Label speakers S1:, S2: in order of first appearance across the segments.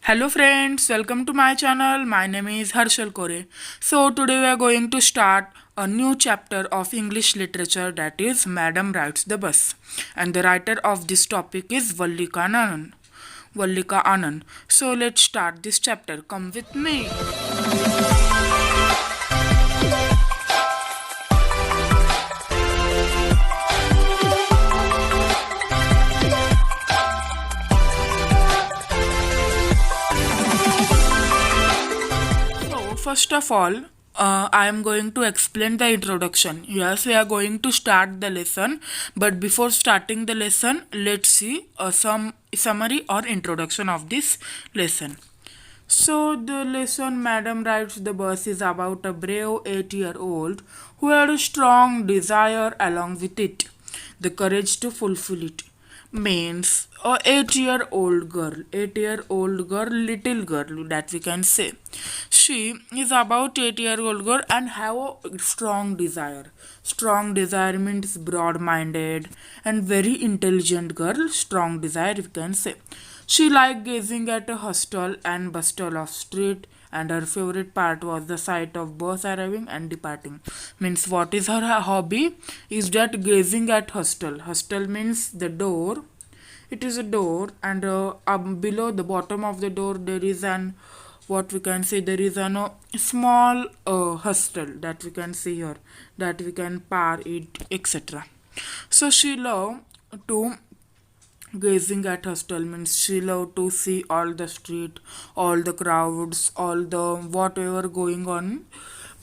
S1: Hello friends, welcome to my channel. My name is Harshalkore. So today we are going to start a new chapter of English literature, that is Madam Rides the Bus. And the writer of this topic is Vallika Anand. Vallika Anand. So let's start this chapter. Come with me. So, first of all, I am going to explain the introduction. Yes, we are going to start the lesson, but before starting the lesson, let's see some summary or introduction of this lesson. So, the lesson Madam Rides the Bus is about a brave 8-year-old who had a strong desire along with it, the courage to fulfill it. Means a 8-year-old girl, little girl that we can say. She is about 8-year-old girl and have a strong desire. Strong desire means broad-minded and very intelligent girl. Strong desire we can say. She liked gazing at a hostel and bustle of street, and her favorite part was the sight of bus arriving and departing. Means what is her hobby? Is that gazing at hostel. Hostel means the door. It is a door, and below the bottom of the door there is an what we can say there is an small hostel that we can see here, that we can par it, etc. So she love to gazing at hostel means she love to see all the street, all the crowds, all the whatever going on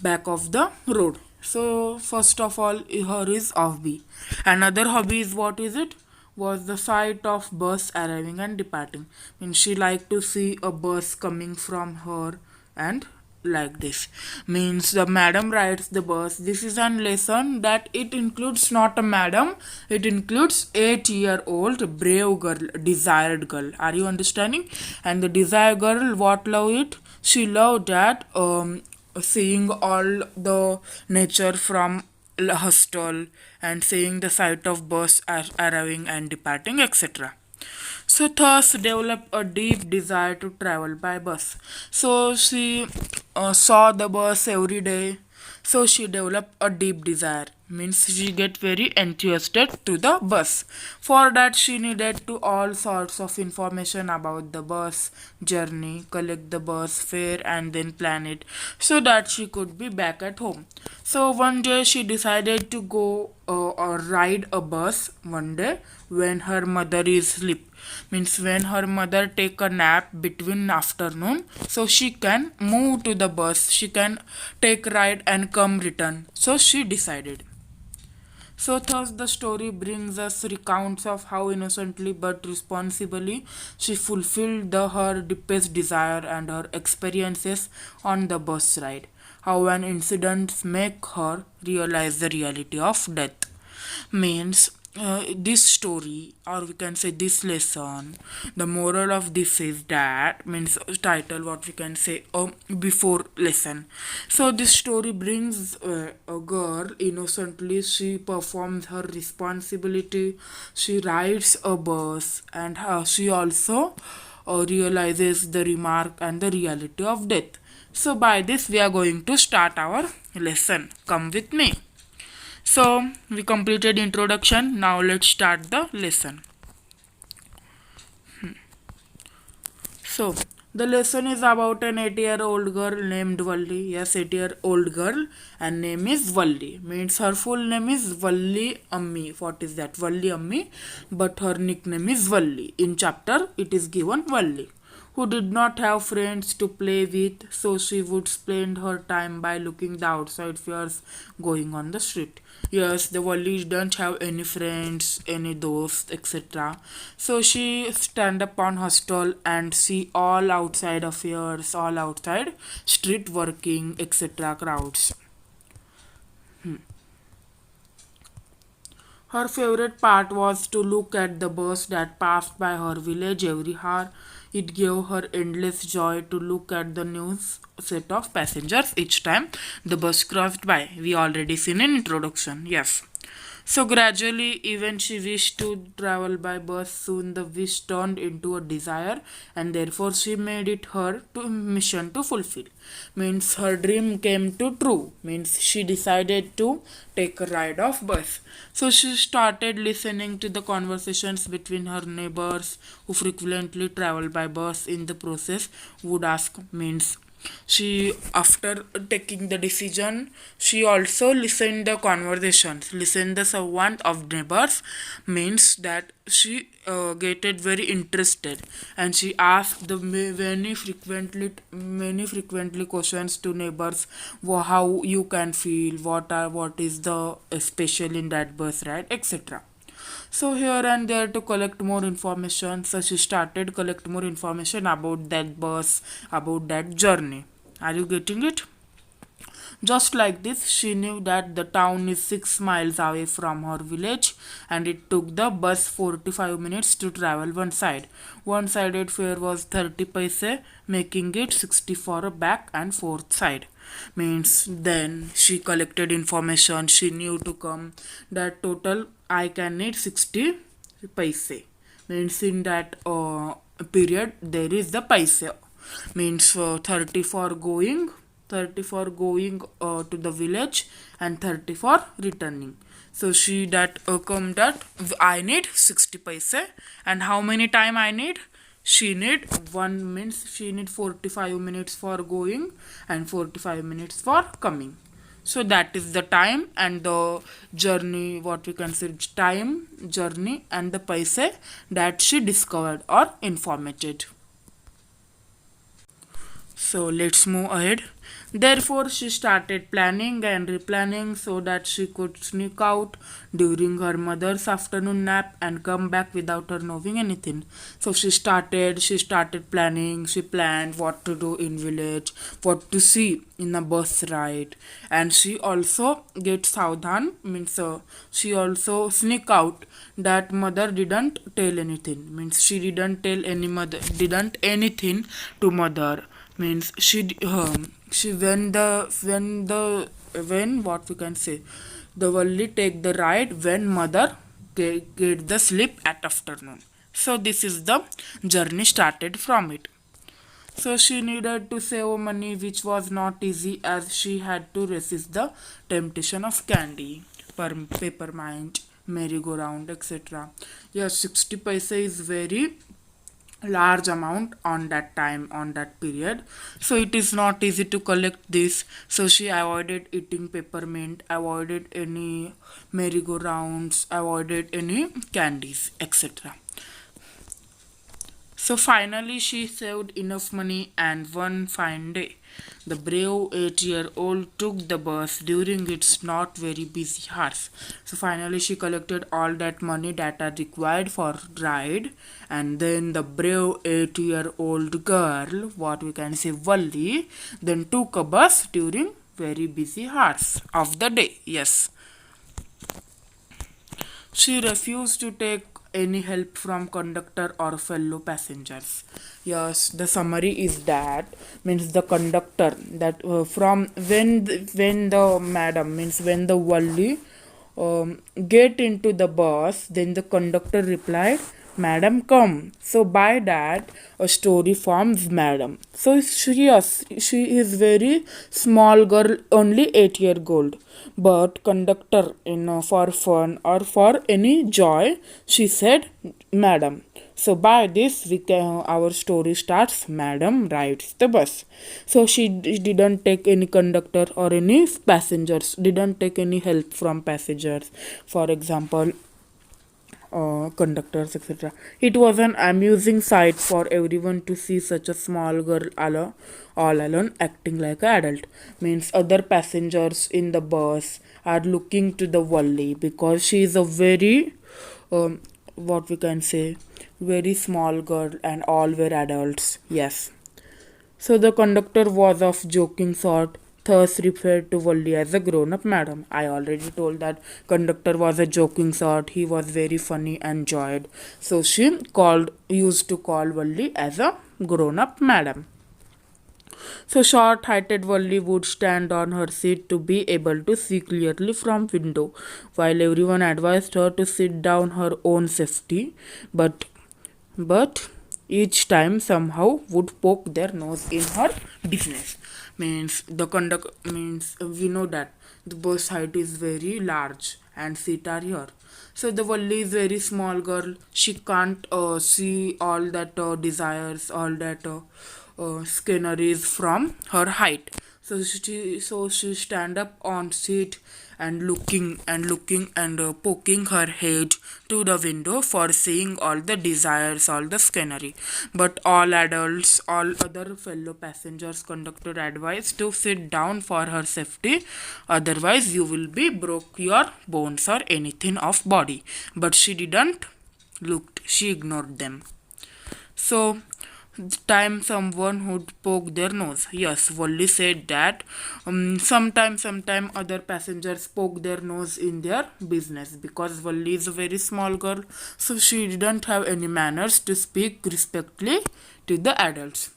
S1: back of the road. So first of all, her is hobby. Another hobby is what is it? Was the sight of bus arriving and departing. Means she liked to see a bus coming from her and like this. Means the madam rides the bus. This is an lesson that it includes not a madam, it includes 8-year-old brave girl, desired girl. Are you understanding? And the desired girl, what love it? She loved that seeing all the nature from hostel and seeing the sight of bus arriving and departing, etc. So thus developed a deep desire to travel by bus. So she saw the bus every day. So she developed a deep desire. Means she get very enthusiastic to the bus. For that she needed to all sorts of information about the bus journey, collect the bus fare and then plan it so that she could be back at home. So one day she decided to go or ride a bus one day when her mother is asleep. Means when her mother take a nap between afternoon, so she can move to the bus, she can take ride and come return. So she decided. So thus the story brings us recounts of how innocently but responsibly she fulfilled her deepest desire and her experiences on the bus ride. How an incident make her realize the reality of death. Means this story, or we can say this lesson, the moral of this is that, means title what we can say before lesson. So this story brings a girl innocently, she performs her responsibility, she rides a bus, and she also realizes the remark and the reality of death. So by this we are going to start our lesson. Come with me. So we completed introduction. Now let's start the lesson. So the lesson is about an 8-year-old girl named Valli. Yes, 8-year-old girl and name is Valli. Means her full name is Valli Ammi. What is that? Valli Ammi. But her nickname is Valli. In chapter it is given Valli, who did not have friends to play with, so she would spend her time by looking the outside fairs going on the street. Yes, the Wally don't have any friends, any dosts, etc. So she stand up on hostel and see all outside affairs, all outside street working, etc. crowds. Her favorite part was to look at the bus that passed by her village every hour. It gave her endless joy to look at the new set of passengers each time the bus crossed by. We already seen in introduction. Yes. So gradually, even she wished to travel by bus. Soon the wish turned into a desire, and therefore she made it her to mission to fulfill. Means her dream came to true. Means she decided to take a ride of bus. So she started listening to the conversations between her neighbors who frequently travel by bus. In the process, would ask means she after taking the decision she also listened the conversations, listened the someone of neighbors, means that she getted very interested, and she asked the many frequently questions to neighbors. How you can feel, what is the special in that bus ride, etc. So here and there to collect more information. So she started collect more information about that bus, about that journey. Are you getting it? Just like this, she knew that the town is 6 miles away from her village, and it took the bus 45 minutes to travel one side. One-sided fare was 30 paise, making it 60 for a back and forth side. Means then she collected information, she knew to come that total I can need 60 paise. Means in that period there is the paise. Means 30 for going to the village and 30 for returning. So she that come that I need 60 paise, and how many time I need? She need one, means she need 45 minutes for going and 45 minutes for coming. So that is the time and the journey, what we consider time, journey and the paise that she discovered or informated. So let's move ahead. Therefore, she started planning and replanning so that she could sneak out during her mother's afternoon nap and come back without her knowing anything. So she started planning. She planned what to do in village, what to see in a bus ride, and she also get saudhan, means she also sneak out that mother didn't tell anything, means she didn't tell any mother, didn't anything to mother, means she when what we can say, the only take the ride when mother get the sleep at afternoon. So this is the journey started from it. So she needed to save money, which was not easy as she had to resist the temptation of candy, peppermint, merry-go-round, etc. Yes, 60 paise is very large amount on that time, on that period, so it is not easy to collect this. So she avoided eating peppermint, avoided any merry-go-rounds, avoided any candies, etc. So finally, she saved enough money, and one fine day, the brave 8-year-old took the bus during its not very busy hours. So finally, she collected all that money that are required for ride, and then the brave 8-year-old girl, what we can say, Valli, then took a bus during very busy hours of the day. Yes. She refused to take any help from conductor or fellow passengers. Yes, the summary is that, means the conductor that from when the madam, means when the Wali get into the bus, then the conductor replied, "Madam, come." So by that, a story forms madam. So she is very small girl, only 8 year old. But conductor, for fun or for any joy, she said, "Madam." So by this, our story starts. Madam rides the bus. So she didn't take any conductor or any passengers. Didn't take any help from passengers. For example, conductors, etc. It was an amusing sight for everyone to see such a small girl all alone acting like an adult. Means other passengers in the bus are looking to the Wally because she is a very, what we can say, very small girl and all were adults. Yes. So the conductor was of joking sort, thus referred to Valli as a grown-up madam. I already told that conductor was a joking sort. He was very funny and joyed. So she used to call Valli as a grown-up madam. So short-heighted Wally would stand on her seat to be able to see clearly from window, while everyone advised her to sit down her own safety. But each time somehow would poke their nose in her business. Means the conduct means we know that the bus height is very large and seat are here. So the Valli is very small girl. She can't see all that desires, all that sceneries from her height. So she stand up on seat and looking and poking her head to the window for seeing all the desires, all the scenery. But all adults, all other fellow passengers, conductor advised to sit down for her safety, otherwise you will be broke your bones or anything of body. But she didn't looked, she ignored them. So, time someone would poke their nose. Yes, Wally said that sometime other passengers poke their nose in their business because Wally is a very small girl, so she didn't have any manners to speak respectfully to the adults.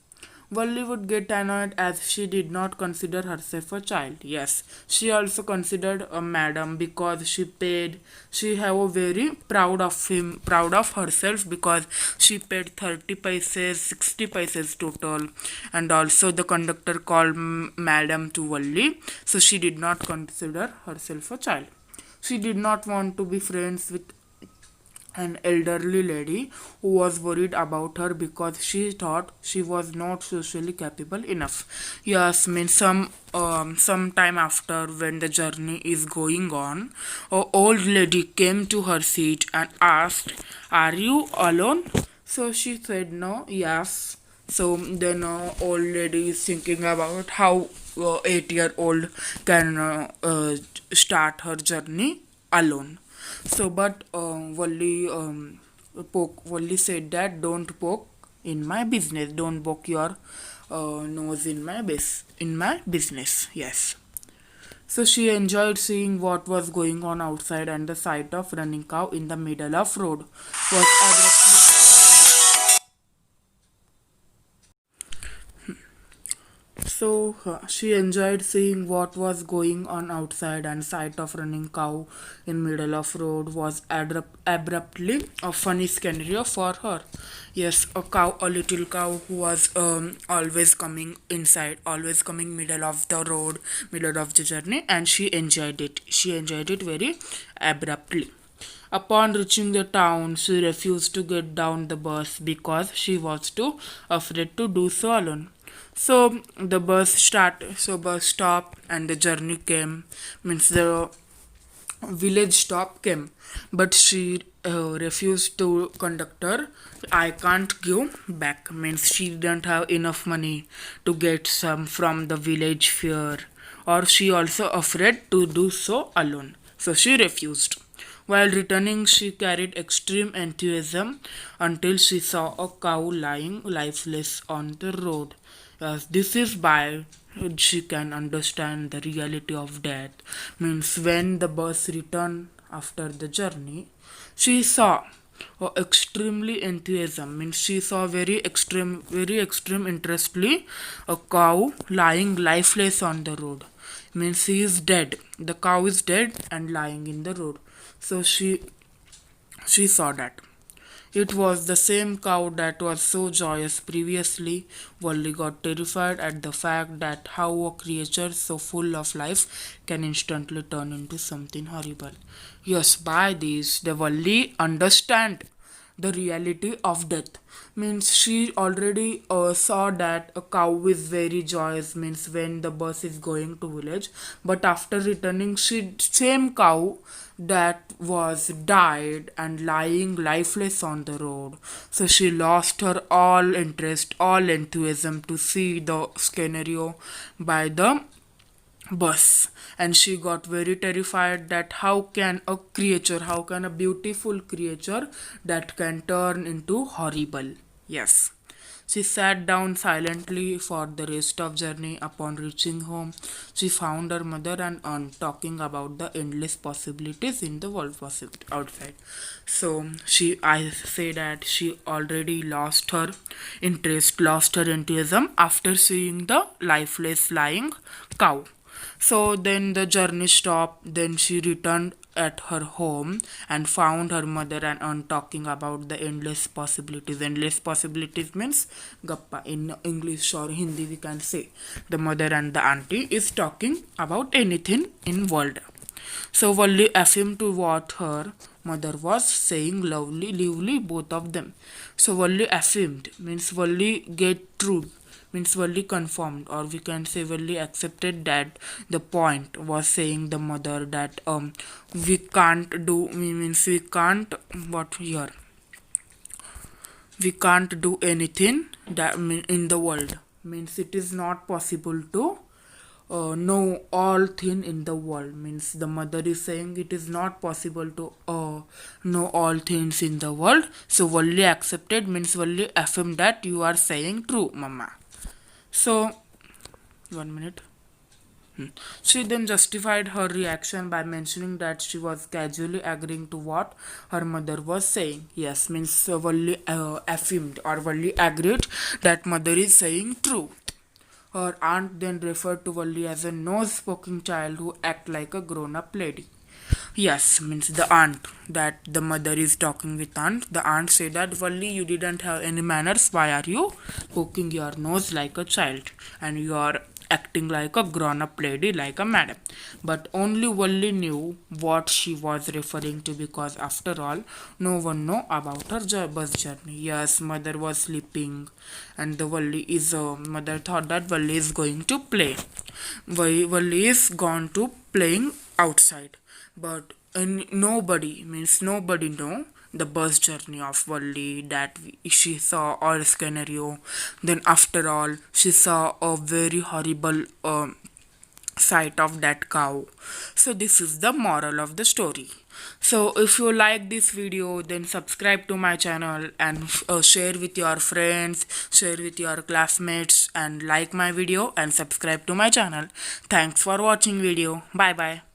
S1: Wally would get annoyed as she did not consider herself a child. Yes, she also considered a madam because she paid. She have a very proud of herself because she paid 30 paise, 60 paise total, and also the conductor called madam to Wally. So she did not consider herself a child. She did not want to be friends with an elderly lady who was worried about her because she thought she was not socially capable enough. Yes, means some time after when the journey is going on, a old lady came to her seat and asked, "Are you alone?" So she said no, yes. So then old lady is thinking about how 8-year-old can start her journey alone. So, but Wally said that don't poke in my business. Don't poke your nose in my business. Yes. So she enjoyed seeing what was going on outside, and the sight of running cow in the middle of road was abruptly. She enjoyed seeing what was going on outside, and sight of running cow in middle of road was abruptly a funny scenario for her. Yes, a little cow who was always coming inside, always coming middle of the road, middle of the journey, and she enjoyed it. She enjoyed it very abruptly. Upon reaching the town, she refused to get down the bus because she was too afraid to do so alone. So bus stopped and the journey came, means the village stop came, but she refused to conductor. I can't give back, means she didn't have enough money to get some from the village fair, or she also afraid to do so alone. So she refused. While returning, she carried extreme enthusiasm until she saw a cow lying lifeless on the road. Yes, this is by she can understand the reality of death. Means when the bus returned after the journey, she saw extremely enthusiasm. Means she saw very extreme interestly a cow lying lifeless on the road. Means he is dead. The cow is dead and lying in the road. So she saw that. It was the same cow that was so joyous previously. Wally got terrified at the fact that how a creature so full of life can instantly turn into something horrible. Yes, by this, the Wally understand the reality of death. Means she already saw that a cow is very joyous, means when the bus is going to village, but after returning she same cow that was died and lying lifeless on the road. So she lost her all interest, all enthusiasm to see the scenario by the bus, and she got very terrified that how can a beautiful creature that can turn into horrible. Yes. She sat down silently for the rest of journey. Upon reaching home, she found her mother and aunt talking about the endless possibilities in the world outside. So I say that she already lost her interest, lost her enthusiasm after seeing the lifeless lying cow. So then the journey stopped. Then she returned at her home and found her mother and aunt talking about the endless possibilities. Endless possibilities means gappa in English or Hindi we can say. The mother and the auntie is talking about anything in world. So Valli affirmed to what her mother was saying lively both of them. So Valli affirmed means Valli get truth means Valli confirmed or we can say Valli accepted that the point was saying the mother that we can't do means we can't what here we can't do anything that in the world means it is not possible to know all thing in the world means the mother is saying it is not possible to know all things in the world. So Valli accepted means Valli affirmed that you are saying true mama. So 1 minute. She then justified her reaction by mentioning that she was casually agreeing to what her mother was saying. Yes, means Valli affirmed or Valli agreed that mother is saying true. Her aunt then referred to Valli as a no-spoken child who act like a grown-up lady. Yes, means the aunt that the mother is talking with aunt. The aunt said that Valli, you didn't have any manners. Why are you poking your nose like a child and you are acting like a grown-up lady, like a madam? But only Valli knew what she was referring to because after all, no one know about her bus journey. Yes, mother was sleeping, and the Valli is mother thought that Valli is going to play. Valli is gone to playing outside, but nobody means nobody know the bus journey of Valli that she saw all scenario. Then after all, she saw a very horrible sight of that cow. So this is the moral of the story. So if you like this video, then subscribe to my channel and share with your friends, share with your classmates, and like my video and subscribe to my channel. Thanks for watching video. Bye bye.